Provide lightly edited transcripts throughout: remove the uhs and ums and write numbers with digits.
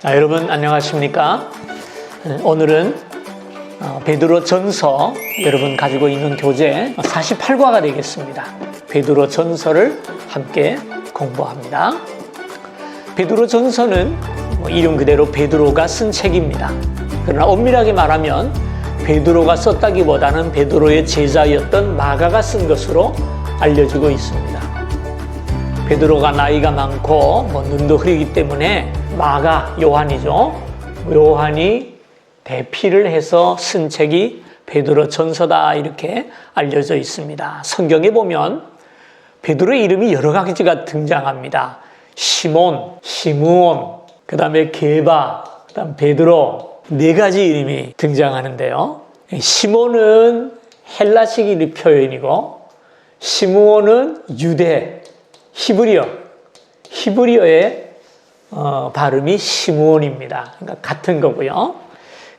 여러분 안녕하십니까? 오늘은 베드로 전서 여러분 가지고 있는 교재 48과가 되겠습니다. 베드로 전서를 함께 공부합니다. 베드로 전서는 이름 그대로 베드로가 쓴 책입니다. 그러나 엄밀하게 말하면 베드로가 썼다기보다는 베드로의 제자였던 마가가 쓴 것으로 알려지고 있습니다. 베드로가 나이가 많고 눈도 흐리기 때문에 마가, 요한이죠. 요한이 대피를 해서 쓴 책이 베드로 전서다 이렇게 알려져 있습니다. 성경에 보면 베드로의 이름이 여러 가지가 등장합니다. 시몬, 시므온, 그 다음에 게바, 그 다음 베드로 네 가지 이름이 등장하는데요. 시몬은 헬라식 표현이고 시므온은 유대, 히브리어의 발음이 시므온입니다. 그러니까 같은 거고요.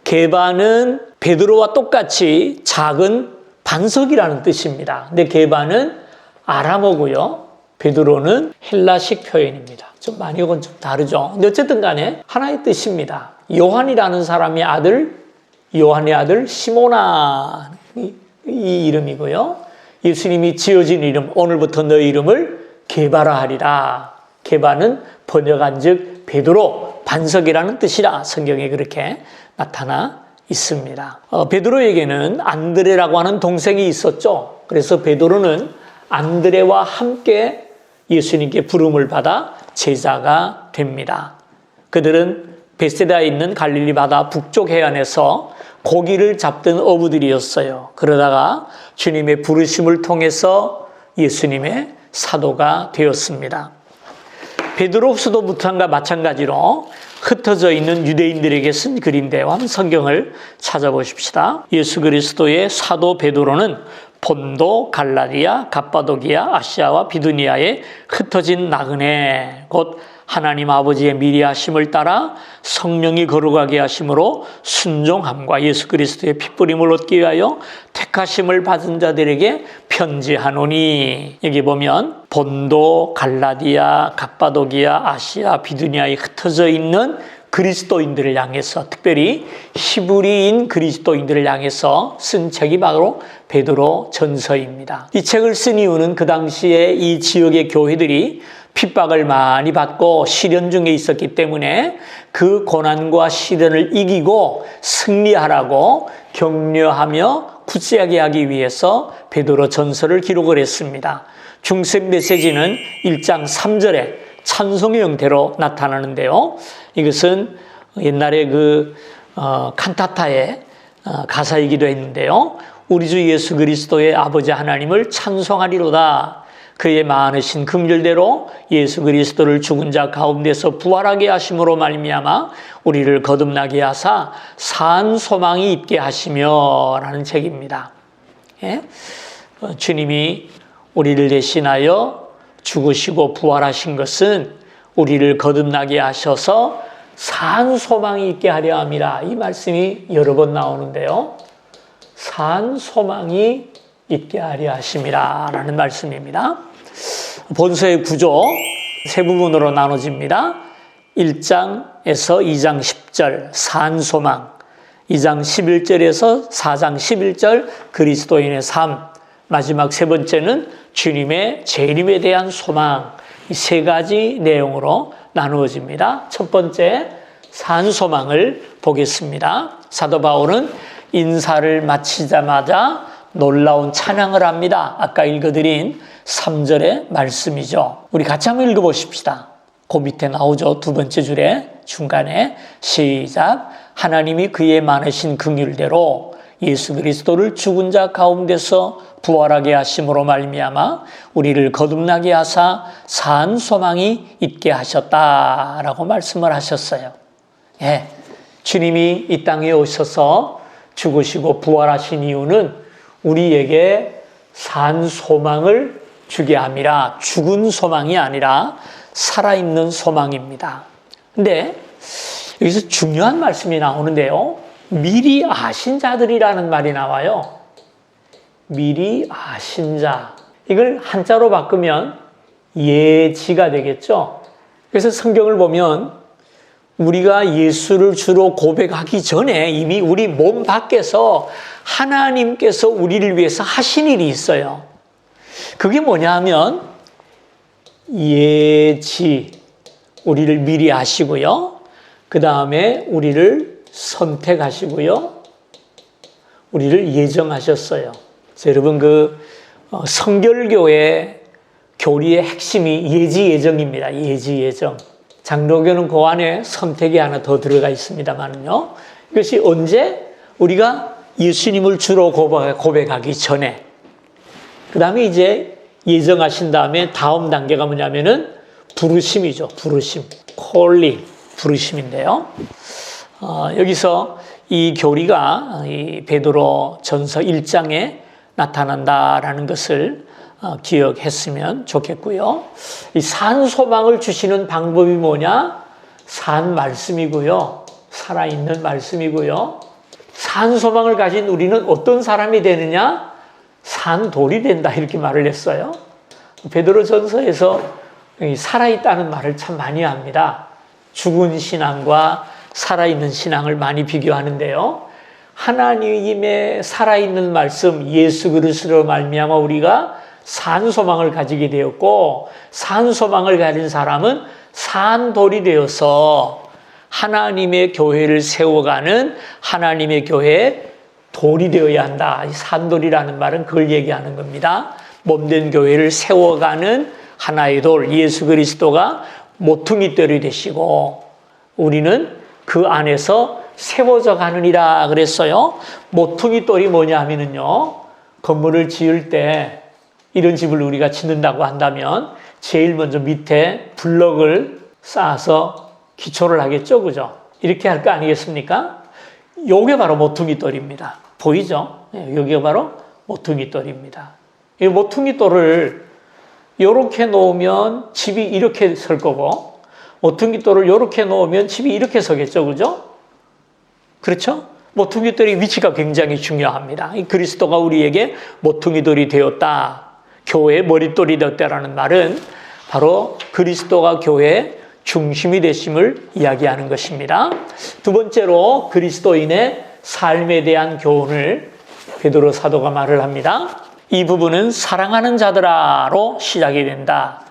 게바는 베드로와 똑같이 작은 반석이라는 뜻입니다. 근데 게바는 아람어고요. 베드로는 헬라식 표현입니다. 좀 많이 이건 좀 다르죠. 근데 어쨌든 간에 하나의 뜻입니다. 요한이라는 사람의 아들, 요한의 아들 시모나 이 이름이고요. 예수님이 지어진 이름, 오늘부터 너의 이름을 게바라 하리라. 게바는 번역한즉 베드로, 반석이라는 뜻이라 성경에 그렇게 나타나 있습니다. 베드로에게는 안드레라고 하는 동생이 있었죠. 그래서 베드로는 안드레와 함께 예수님께 부름을 받아 제자가 됩니다. 그들은 베세다에 있는 갈릴리 바다 북쪽 해안에서 고기를 잡던 어부들이었어요. 그러다가 주님의 부르심을 통해서 예수님의 사도가 되었습니다. 베드로 후서도부터과 마찬가지로 흩어져 있는 유대인들에게 쓴 글인데요. 한번 성경을 찾아보십시다. 예수 그리스도의 사도 베드로는 본도, 갈라디아, 갑바도기아, 아시아와 비두니아에 흩어진 나그네 곧 하나님 아버지의 미리 하심을 따라 성령이 거룩하게 하심으로 순종함과 예수 그리스도의 핏부림을 얻기 위하여 택하심을 받은 자들에게 편지하노니. 여기 보면 본도, 갈라디아, 갑바도기아, 아시아, 비두니아에 흩어져 있는 그리스도인들을 향해서, 특별히 히브리인 그리스도인들을 향해서 쓴 책이 바로 베드로 전서입니다. 이 책을 쓴 이유는 그 당시에 이 지역의 교회들이 핍박을 많이 받고 시련 중에 있었기 때문에 그 고난과 시련을 이기고 승리하라고 격려하며 굳세하게 하기 위해서 베드로 전서를 기록을 했습니다. 중세 메시지는 1장 3절에 찬송의 형태로 나타나는데요. 이것은 옛날에 칸타타의 가사이기도 했는데요. 우리 주 예수 그리스도의 아버지 하나님을 찬송하리로다. 그의 많으신 긍휼대로 예수 그리스도를 죽은 자 가운데서 부활하게 하심으로 말미암아 우리를 거듭나게 하사 산 소망이 있게 하시며 라는 책입니다. 예? 주님이 우리를 대신하여 죽으시고 부활하신 것은 우리를 거듭나게 하셔서 산 소망이 있게 하려 함이라. 이 말씀이 여러 번 나오는데요. 산 소망이 있게 하려 하심이라 라는 말씀입니다. 본서의 구조 세 부분으로 나눠집니다. 1장에서 2장 10절 산소망, 2장 11절에서 4장 11절 그리스도인의 삶, 마지막 세 번째는 주님의 재림에 대한 소망. 이 세 가지 내용으로 나누어집니다. 첫 번째 산소망을 보겠습니다. 사도 바울은 인사를 마치자마자 놀라운 찬양을 합니다. 아까 읽어드린 3절의 말씀이죠. 우리 같이 한번 읽어보십시다. 그 밑에 나오죠. 두 번째 줄에 중간에 시작. 하나님이 그의 많으신 긍휼대로 예수 그리스도를 죽은 자 가운데서 부활하게 하심으로 말미암아 우리를 거듭나게 하사 산 소망이 있게 하셨다라고 말씀을 하셨어요. 예, 주님이 이 땅에 오셔서 죽으시고 부활하신 이유는 우리에게 산 소망을 주게 함이라. 죽은 소망이 아니라 살아있는 소망입니다. 근데 여기서 중요한 말씀이 나오는데요. 미리 아신 자들이라는 말이 나와요. 미리 아신 자. 이걸 한자로 바꾸면 예지가 되겠죠. 그래서 성경을 보면 우리가 예수를 주로 고백하기 전에 이미 우리 몸 밖에서 하나님께서 우리를 위해서 하신 일이 있어요. 그게 뭐냐 하면 예지, 우리를 미리 아시고요. 그 다음에 우리를 선택하시고요. 우리를 예정하셨어요. 여러분 성결교회 교리의 핵심이 예지예정입니다. 예지예정. 장로교는 그 안에 선택이 하나 더 들어가 있습니다만요. 이것이 언제? 우리가 예수님을 주로 고백하기 전에. 그 다음에 이제 예정하신 다음에 다음 단계가 뭐냐면은 부르심이죠. 부르심. calling. 부르심인데요. 여기서 이 교리가 이 베드로 전서 1장에 나타난다라는 것을 기억했으면 좋겠고요. 이 산 소망을 주시는 방법이 뭐냐? 산 말씀이고요. 살아있는 말씀이고요. 산 소망을 가진 우리는 어떤 사람이 되느냐? 산 돌이 된다 이렇게 말을 했어요. 베드로 전서에서 살아있다는 말을 참 많이 합니다. 죽은 신앙과 살아있는 신앙을 많이 비교하는데요. 하나님의 살아있는 말씀 예수 그리스도로 말미암아 우리가 산 소망을 가지게 되었고, 산 소망을 가진 사람은 산돌이 되어서 하나님의 교회를 세워가는 하나님의 교회의 돌이 되어야 한다. 산돌이라는 말은 그걸 얘기하는 겁니다. 몸된 교회를 세워가는 하나의 돌, 예수 그리스도가 모퉁이 돌이 되시고 우리는 그 안에서 세워져 가느니라 그랬어요. 모퉁이 돌이 뭐냐 하면은요, 건물을 지을 때 이런 집을 우리가 짓는다고 한다면 제일 먼저 밑에 블럭을 쌓아서 기초를 하겠죠, 그죠? 이렇게 할 거 아니겠습니까? 요게 바로 모퉁이 돌입니다. 보이죠? 여기가 바로 모퉁이 돌입니다. 이 모퉁이 돌을 이렇게 놓으면 집이 이렇게 설 거고, 모퉁이 돌을 이렇게 놓으면 집이 이렇게 서겠죠, 그죠? 그렇죠? 모퉁이 돌의 위치가 굉장히 중요합니다. 그리스도가 우리에게 모퉁이 돌이 되었다. 교회의 머릿돌이 되었다라는 말은 바로 그리스도가 교회의 중심이 되심을 이야기하는 것입니다. 두 번째로 그리스도인의 삶에 대한 교훈을 베드로 사도가 말을 합니다. 이 부분은 사랑하는 자들아로 시작이 된다.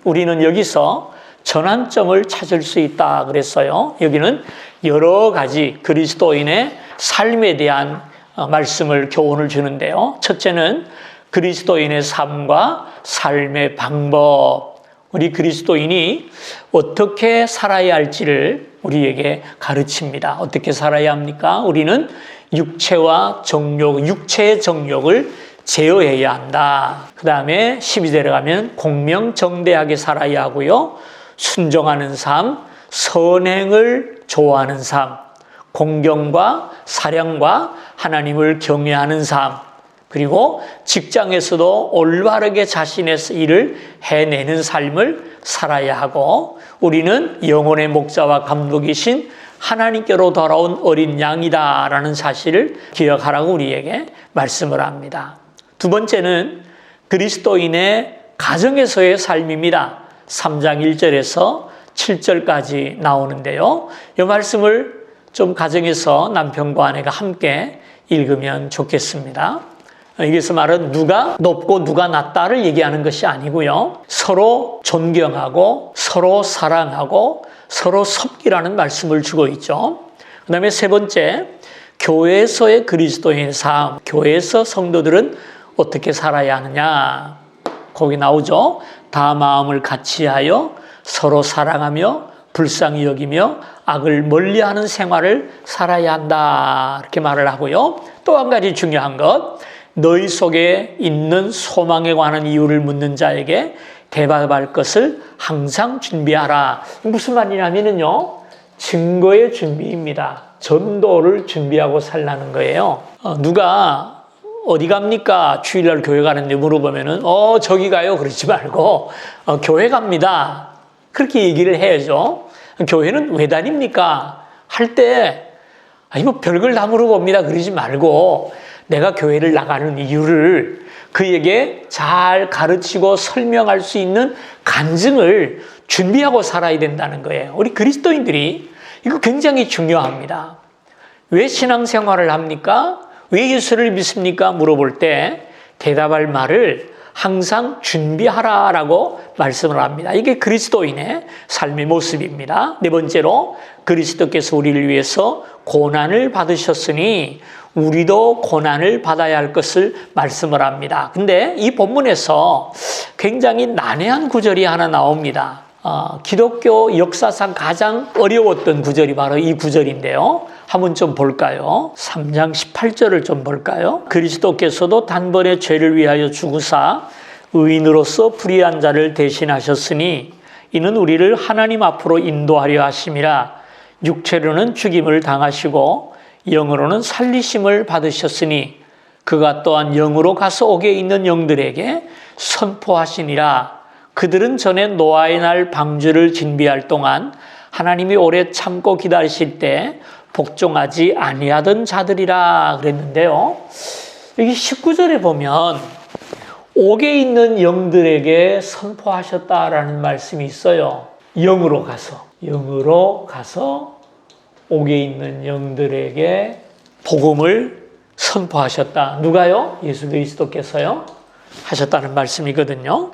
우리는 여기서 전환점을 찾을 수 있다 그랬어요. 여기는 여러 가지 그리스도인의 삶에 대한 말씀을, 교훈을 주는데요. 첫째는 그리스도인의 삶과 삶의 방법, 우리 그리스도인이 어떻게 살아야 할지를 우리에게 가르칩니다. 어떻게 살아야 합니까? 우리는 육체의 정욕을 제어해야 한다. 그 다음에 12절에 가면 공명정대하게 살아야 하고요. 순종하는 삶, 선행을 좋아하는 삶, 공경과 사랑과 하나님을 경외하는 삶, 그리고 직장에서도 올바르게 자신의 일을 해내는 삶을 살아야 하고, 우리는 영혼의 목자와 감독이신 하나님께로 돌아온 어린 양이다라는 사실을 기억하라고 우리에게 말씀을 합니다. 두 번째는 그리스도인의 가정에서의 삶입니다. 3장 1절에서 7절까지 나오는데요. 이 말씀을 좀 가정에서 남편과 아내가 함께 읽으면 좋겠습니다. 여기서 말은 누가 높고 누가 낮다를 얘기하는 것이 아니고요. 서로 존경하고 서로 사랑하고 서로 섬기라는 말씀을 주고 있죠. 그 다음에 세 번째, 교회에서의 그리스도인의 삶, 교회에서 성도들은 어떻게 살아야 하느냐. 거기 나오죠. 다 마음을 같이하여 서로 사랑하며 불쌍히 여기며 악을 멀리하는 생활을 살아야 한다. 이렇게 말을 하고요. 또 한 가지 중요한 것, 너희 속에 있는 소망에 관한 이유를 묻는 자에게 대답할 것을 항상 준비하라. 무슨 말이냐면요, 증거의 준비입니다. 전도를 준비하고 살라는 거예요. 누가 어디 갑니까? 주일날 교회 가는데 물어보면은 저기 가요 그러지 말고 교회 갑니다 그렇게 얘기를 해야죠. 교회는 왜 다닙니까? 할 때 뭐 별걸 다 물어봅니다 그러지 말고 내가 교회를 나가는 이유를 그에게 잘 가르치고 설명할 수 있는 간증을 준비하고 살아야 된다는 거예요. 우리 그리스도인들이 이거 굉장히 중요합니다. 왜 신앙생활을 합니까? 왜 예수를 믿습니까? 물어볼 때 대답할 말을 항상 준비하라라고 말씀을 합니다. 이게 그리스도인의 삶의 모습입니다. 네 번째로 그리스도께서 우리를 위해서 고난을 받으셨으니 우리도 고난을 받아야 할 것을 말씀을 합니다. 근데 이 본문에서 굉장히 난해한 구절이 하나 나옵니다. 기독교 역사상 가장 어려웠던 구절이 바로 이 구절인데요. 한번 좀 볼까요? 3장 18절을 좀 볼까요? 그리스도께서도 단번에 죄를 위하여 죽으사 의인으로서 불의한 자를 대신하셨으니 이는 우리를 하나님 앞으로 인도하려 하심이라. 육체로는 죽임을 당하시고 영으로는 살리심을 받으셨으니 그가 또한 영으로 가서 옥에 있는 영들에게 선포하시니라. 그들은 전에 노아의 날 방주를 준비할 동안 하나님이 오래 참고 기다리실 때 복종하지 아니하던 자들이라 그랬는데요. 여기 19절에 보면 옥에 있는 영들에게 선포하셨다라는 말씀이 있어요. 영으로 가서 옥에 있는 영들에게 복음을 선포하셨다. 누가요? 예수 그리스도께서요? 하셨다는 말씀이거든요.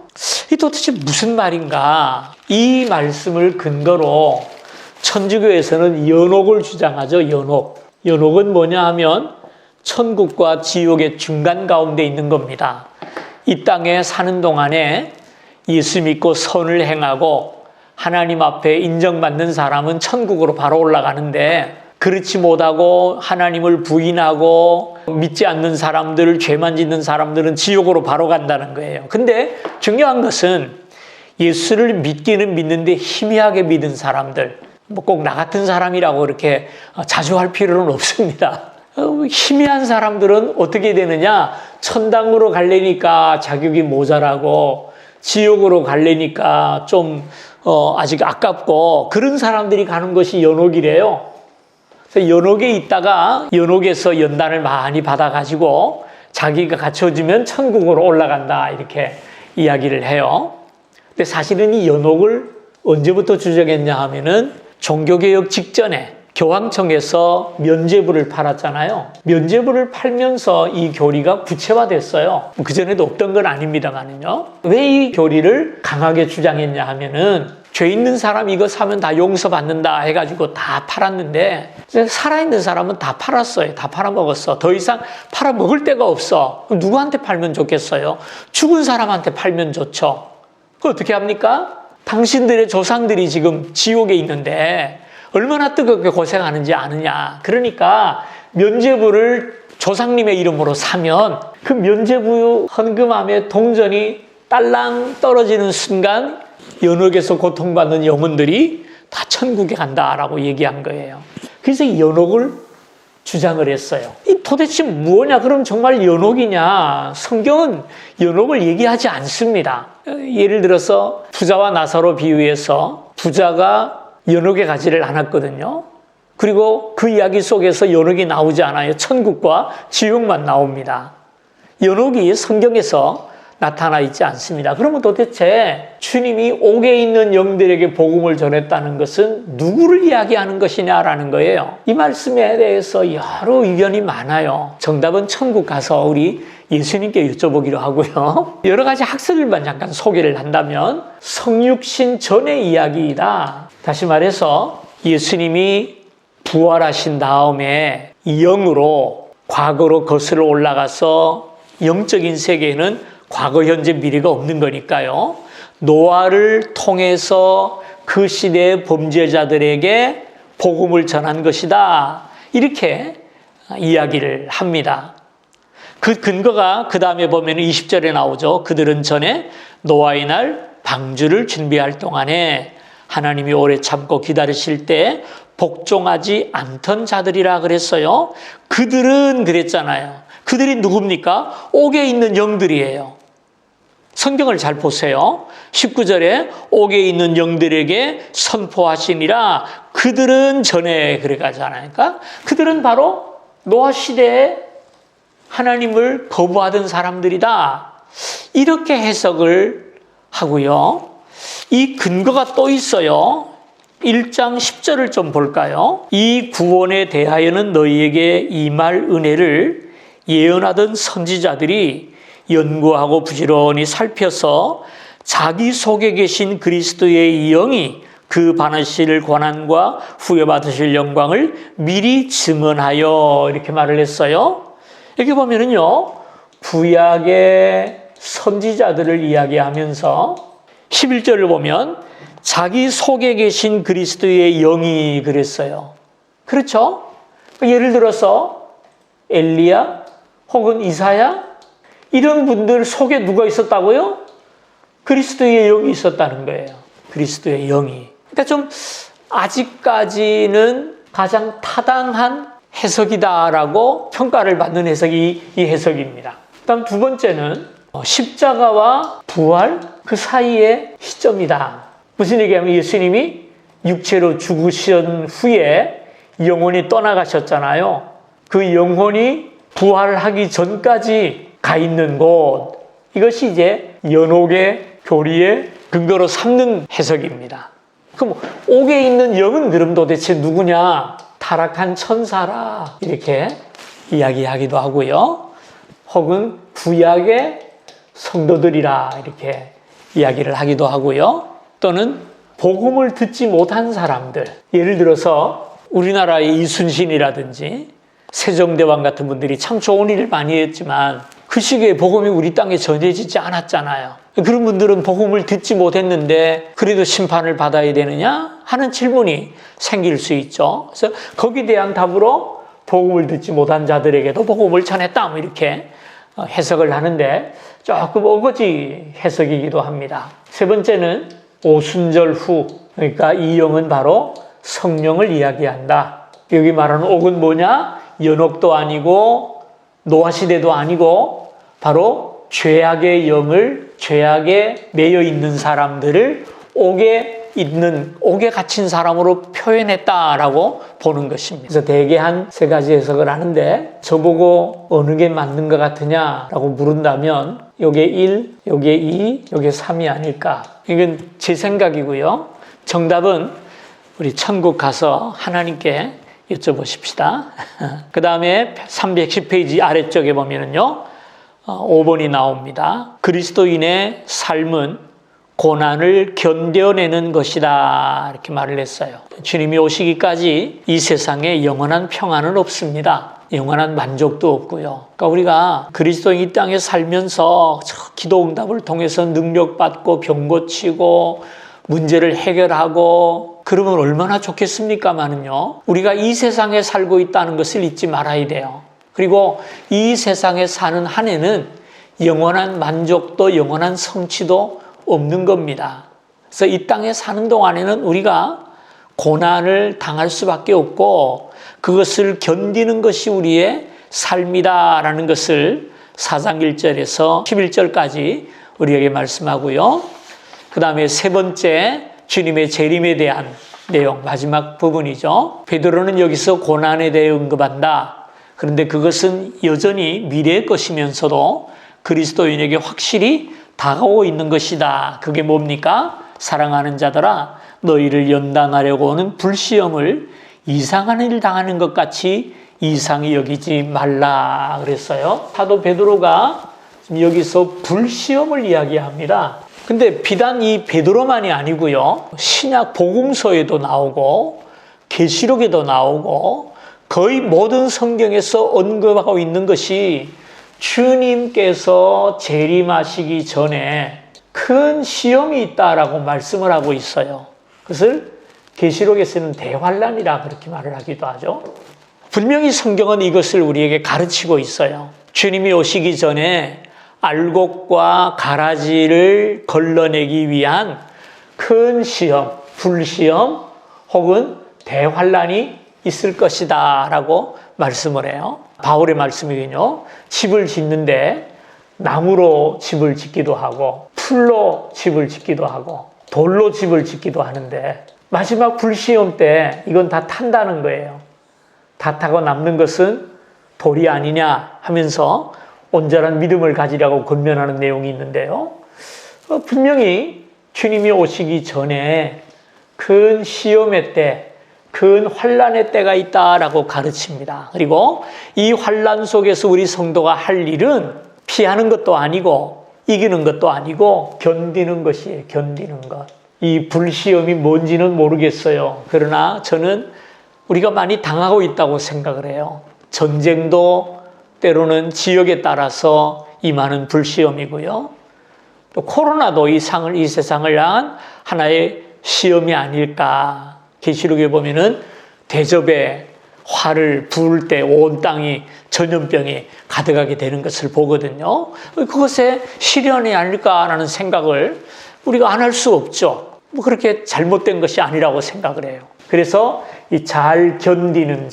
이 도대체 무슨 말인가? 이 말씀을 근거로 천주교에서는 연옥을 주장하죠. 연옥은 뭐냐 하면 천국과 지옥의 중간 가운데 있는 겁니다. 이 땅에 사는 동안에 예수 믿고 선을 행하고 하나님 앞에 인정받는 사람은 천국으로 바로 올라가는데, 그렇지 못하고 하나님을 부인하고 믿지 않는 사람들, 죄만 짓는 사람들은 지옥으로 바로 간다는 거예요. 근데 중요한 것은 예수를 믿기는 믿는데 희미하게 믿은 사람들, 뭐 꼭 나 같은 사람이라고 그렇게 자주 할 필요는 없습니다. 희미한 사람들은 어떻게 되느냐? 천당으로 가려니까 자격이 모자라고 지옥으로 가려니까 좀 아직 아깝고, 그런 사람들이 가는 것이 연옥이래요. 그래서 연옥에 있다가 연옥에서 연단을 많이 받아가지고 자기가 갖춰지면 천국으로 올라간다, 이렇게 이야기를 해요. 근데 사실은 이 연옥을 언제부터 주장했냐 하면은 종교개혁 직전에 교황청에서 면죄부를 팔았잖아요. 면죄부를 팔면서 이 교리가 구체화됐어요. 그전에도 없던 건 아닙니다만요. 왜 이 교리를 강하게 주장했냐 하면은 죄 있는 사람 이거 사면 다 용서받는다 해가지고 다 팔았는데, 살아있는 사람은 다 팔았어요. 다 팔아먹었어. 더 이상 팔아먹을 데가 없어. 누구한테 팔면 좋겠어요? 죽은 사람한테 팔면 좋죠. 그거 어떻게 합니까? 당신들의 조상들이 지금 지옥에 있는데 얼마나 뜨겁게 고생하는지 아느냐. 그러니까 면죄부를 조상님의 이름으로 사면 그 면죄부 헌금함에 동전이 딸랑 떨어지는 순간 연옥에서 고통받는 영혼들이 다 천국에 간다라고 얘기한 거예요. 그래서 연옥을 주장을 했어요. 이 도대체 뭐냐? 그럼 정말 연옥이냐? 성경은 연옥을 얘기하지 않습니다. 예를 들어서 부자와 나사로 비유해서 부자가 연옥에 가지를 않았거든요. 그리고 그 이야기 속에서 연옥이 나오지 않아요. 천국과 지옥만 나옵니다. 연옥이 성경에서 나타나 있지 않습니다. 그러면 도대체 주님이 옥에 있는 영들에게 복음을 전했다는 것은 누구를 이야기하는 것이냐라는 거예요. 이 말씀에 대해서 여러 의견이 많아요. 정답은 천국 가서 우리 예수님께 여쭤보기로 하고요. 여러 가지 학설만 잠깐 소개를 한다면 성육신 전의 이야기이다. 다시 말해서 예수님이 부활하신 다음에 영으로 과거로 거슬러 올라가서 영적인 세계에는 과거, 현재, 미래가 없는 거니까요. 노아를 통해서 그 시대의 범죄자들에게 복음을 전한 것이다. 이렇게 이야기를 합니다. 그 근거가 그 다음에 보면 20절에 나오죠. 그들은 전에 노아의 날 방주를 준비할 동안에 하나님이 오래 참고 기다리실 때 복종하지 않던 자들이라 그랬어요. 그들은 그랬잖아요. 그들이 누굽니까? 옥에 있는 영들이에요. 성경을 잘 보세요. 19절에 옥에 있는 영들에게 선포하시니라. 그들은 전에 그래가잖아요. 그러니까 그들은 바로 노아 시대에 하나님을 거부하던 사람들이다. 이렇게 해석을 하고요. 이 근거가 또 있어요. 1장 10절을 좀 볼까요? 이 구원에 대하여는 너희에게 임할 은혜를 예언하던 선지자들이 연구하고 부지런히 살펴서 자기 속에 계신 그리스도의 영이 그 받으실 권한과 후에 받으실 영광을 미리 증언하여 이렇게 말을 했어요. 여기 보면은요, 구약의 선지자들을 이야기하면서 11절을 보면 자기 속에 계신 그리스도의 영이 그랬어요. 그렇죠? 예를 들어서 엘리야 혹은 이사야 이런 분들 속에 누가 있었다고요? 그리스도의 영이 있었다는 거예요. 그리스도의 영이. 그러니까 좀 아직까지는 가장 타당한 해석이다라고 평가를 받는 해석이 이 해석입니다. 그다음 두 번째는 십자가와 부활 그 사이의 시점이다. 무슨 얘기하면 예수님이 육체로 죽으신 후에 영혼이 떠나가셨잖아요. 그 영혼이 부활하기 전까지 가 있는 곳. 이것이 이제 연옥의 교리의 근거로 삼는 해석입니다. 그럼 옥에 있는 영은 그럼 도대체 누구냐? 타락한 천사라 이렇게 이야기하기도 하고요. 혹은 구약의 성도들이라 이렇게 이야기를 하기도 하고요. 또는 복음을 듣지 못한 사람들, 예를 들어서 우리나라의 이순신이라든지 세종대왕 같은 분들이 참 좋은 일을 많이 했지만 그 시기에 복음이 우리 땅에 전해지지 않았잖아요. 그런 분들은 복음을 듣지 못했는데 그래도 심판을 받아야 되느냐 하는 질문이 생길 수 있죠. 그래서 거기에 대한 답으로 복음을 듣지 못한 자들에게도 복음을 전했다 뭐 이렇게 해석을 하는데 조금 어거지 해석이기도 합니다. 세 번째는 오순절 후, 그러니까 이 영은 바로 성령을 이야기한다. 여기 말하는 옥은 뭐냐? 연옥도 아니고 노아시대도 아니고 바로 죄악의 영을, 죄악에 매여 있는 사람들을 옥에 갇힌 사람으로 표현했다라고 보는 것입니다. 그래서 대개 한 세 가지 해석을 하는데 저보고 어느 게 맞는 것 같으냐라고 물은다면 요게 1, 요게 2, 요게 3이 아닐까. 이건 제 생각이고요. 정답은 우리 천국 가서 하나님께 여쭤보십시다. 그 다음에 310페이지 아래쪽에 보면은요, 5번이 나옵니다. 그리스도인의 삶은 고난을 견뎌내는 것이다. 이렇게 말을 했어요. 주님이 오시기까지 이 세상에 영원한 평안은 없습니다. 영원한 만족도 없고요. 그러니까 우리가 그리스도인 이 땅에 살면서 기도 응답을 통해서 능력받고 병 고치고 문제를 해결하고 그러면 얼마나 좋겠습니까마는요. 우리가 이 세상에 살고 있다는 것을 잊지 말아야 돼요. 그리고 이 세상에 사는 한 해는 영원한 만족도 영원한 성취도 없는 겁니다. 그래서 이 땅에 사는 동안에는 우리가 고난을 당할 수밖에 없고 그것을 견디는 것이 우리의 삶이다라는 것을 4장 1절에서 11절까지 우리에게 말씀하고요. 그 다음에 세 번째 주님의 재림에 대한 내용, 마지막 부분이죠. 베드로는 여기서 고난에 대해 언급한다. 그런데 그것은 여전히 미래의 것이면서도 그리스도인에게 확실히 다가오고 있는 것이다. 그게 뭡니까? 사랑하는 자들아, 너희를 연단하려고 오는 불시험을 이상한 일 당하는 것 같이 이상히 여기지 말라 그랬어요. 사도 베드로가 여기서 불시험을 이야기합니다. 근데 비단 이 베드로만이 아니고요. 신약 복음서에도 나오고 계시록에도 나오고 거의 모든 성경에서 언급하고 있는 것이 주님께서 재림하시기 전에 큰 시험이 있다라고 말씀을 하고 있어요. 그것을 계시록에서는 대환란이라 그렇게 말을 하기도 하죠. 분명히 성경은 이것을 우리에게 가르치고 있어요. 주님이 오시기 전에 알곡과 가라지를 걸러내기 위한 큰 시험, 불시험 혹은 대환란이 있을 것이다 라고 말씀을 해요. 바울의 말씀이군요. 집을 짓는데 나무로 집을 짓기도 하고 풀로 집을 짓기도 하고 돌로 집을 짓기도 하는데 마지막 불시험 때 이건 다 탄다는 거예요. 다 타고 남는 것은 돌이 아니냐 하면서 온전한 믿음을 가지라고 권면하는 내용이 있는데요. 분명히 주님이 오시기 전에 큰 시험의 때, 큰 환난의 때가 있다라고 가르칩니다. 그리고 이 환난 속에서 우리 성도가 할 일은 피하는 것도 아니고 이기는 것도 아니고 견디는 것이에요. 견디는 것. 이 불시험이 뭔지는 모르겠어요. 그러나 저는 우리가 많이 당하고 있다고 생각을 해요. 전쟁도 때로는 지역에 따라서 임하는 불시험이고요. 또 코로나도 이 세상을 향한 하나의 시험이 아닐까. 계시록에 보면은 대접에 활을 부을 때 온 땅이 전염병이 가득하게 되는 것을 보거든요. 그것의 시련이 아닐까라는 생각을 우리가 안 할 수 없죠. 뭐 그렇게 잘못된 것이 아니라고 생각을 해요. 그래서 이 잘 견디는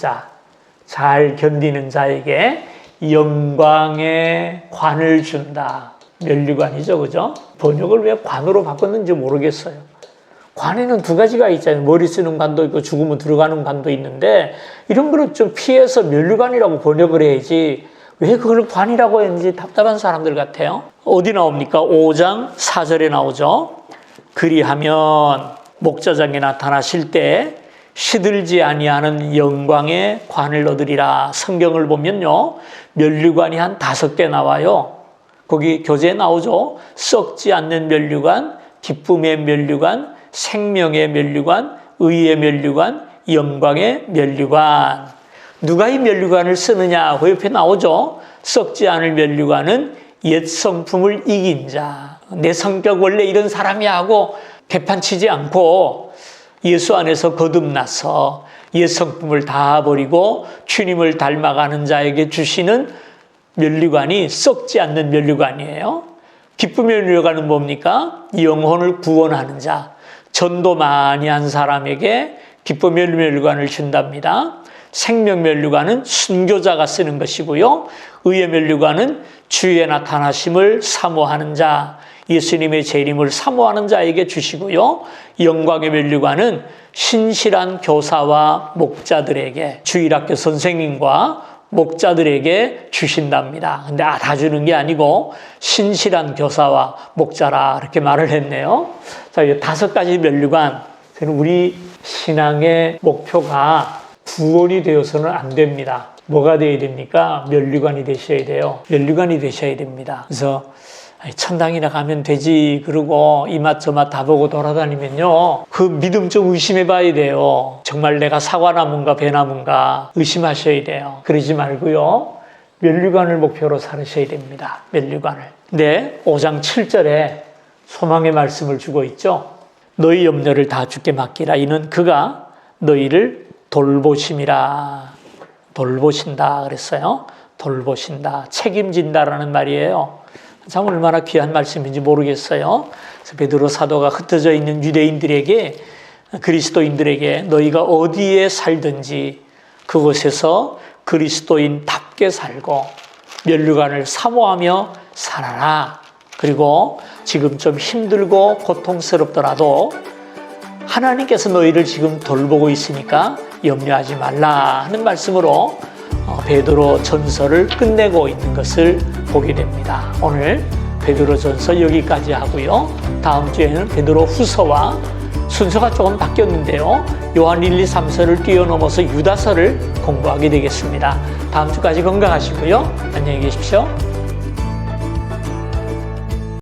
자에게 영광의 관을 준다. 면류관이죠, 그죠? 번역을 왜 관으로 바꿨는지 모르겠어요. 관에는 두 가지가 있잖아요. 머리 쓰는 관도 있고 죽으면 들어가는 관도 있는데 이런 거를 좀 피해서 면류관이라고 번역을 해야지 왜 그걸 관이라고 했는지 답답한 사람들 같아요. 어디 나옵니까? 5장 4절에 나오죠. 그리하면 목자장에 나타나실 때 시들지 아니하는 영광의 관을 얻으리라. 성경을 보면요. 면류관이 한 5개 나와요. 거기 교재에 나오죠. 썩지 않는 면류관, 기쁨의 면류관, 생명의 면류관, 의의 면류관, 영광의 면류관. 누가 이 면류관을 쓰느냐? 그 옆에 나오죠. 썩지 않을 면류관은 옛 성품을 이긴 자. 내 성격 원래 이런 사람이야 하고 개판치지 않고 예수 안에서 거듭나서 옛 성품을 다 버리고 주님을 닮아가는 자에게 주시는 면류관이 썩지 않는 면류관이에요. 기쁨의 면류관은 뭡니까? 영혼을 구원하는 자. 전도 많이 한 사람에게 기쁨의 면류관을 준답니다. 생명 면류관은 순교자가 쓰는 것이고요. 의의 면류관은 주의 나타나심을 사모하는 자, 예수님의 재림을 사모하는 자에게 주시고요. 영광의 면류관은 신실한 교사와 목자들에게, 주일학교 선생님과 목자들에게 주신답니다. 근데 다 주는 게 아니고 신실한 교사와 목자라 이렇게 말을 했네요. 자, 이 5가지 면류관. 우리 신앙의 목표가 구원이 되어서는 안 됩니다. 뭐가 되어야 됩니까? 면류관이 되셔야 돼요. 면류관이 되셔야 됩니다. 그래서 천당이나 가면 되지 그러고 이맛 저맛 다 보고 돌아다니면요. 그 믿음 좀 의심해 봐야 돼요. 정말 내가 사과나무인가 배나무인가 의심하셔야 돼요. 그러지 말고요. 면류관을 목표로 살으셔야 됩니다. 면류관을. 네, 5장 7절에 소망의 말씀을 주고 있죠. 너희 염려를 다 주께 맡기라. 이는 그가 너희를 돌보심이라. 돌보신다 그랬어요. 돌보신다. 책임진다라는 말이에요. 참 얼마나 귀한 말씀인지 모르겠어요. 그래서 베드로 사도가 흩어져 있는 유대인들에게, 그리스도인들에게 너희가 어디에 살든지 그곳에서 그리스도인답게 살고 면류관을 사모하며 살아라. 그리고 지금 좀 힘들고 고통스럽더라도 하나님께서 너희를 지금 돌보고 있으니까 염려하지 말라 하는 말씀으로 베드로 전서를 끝내고 있는 것을 보게 됩니다. 오늘 베드로 전서 여기까지 하고요. 다음 주에는 베드로 후서와 순서가 조금 바뀌었는데요. 요한 1, 2, 3서를 뛰어넘어서 유다서를 공부하게 되겠습니다. 다음 주까지 건강하시고요. 안녕히 계십시오.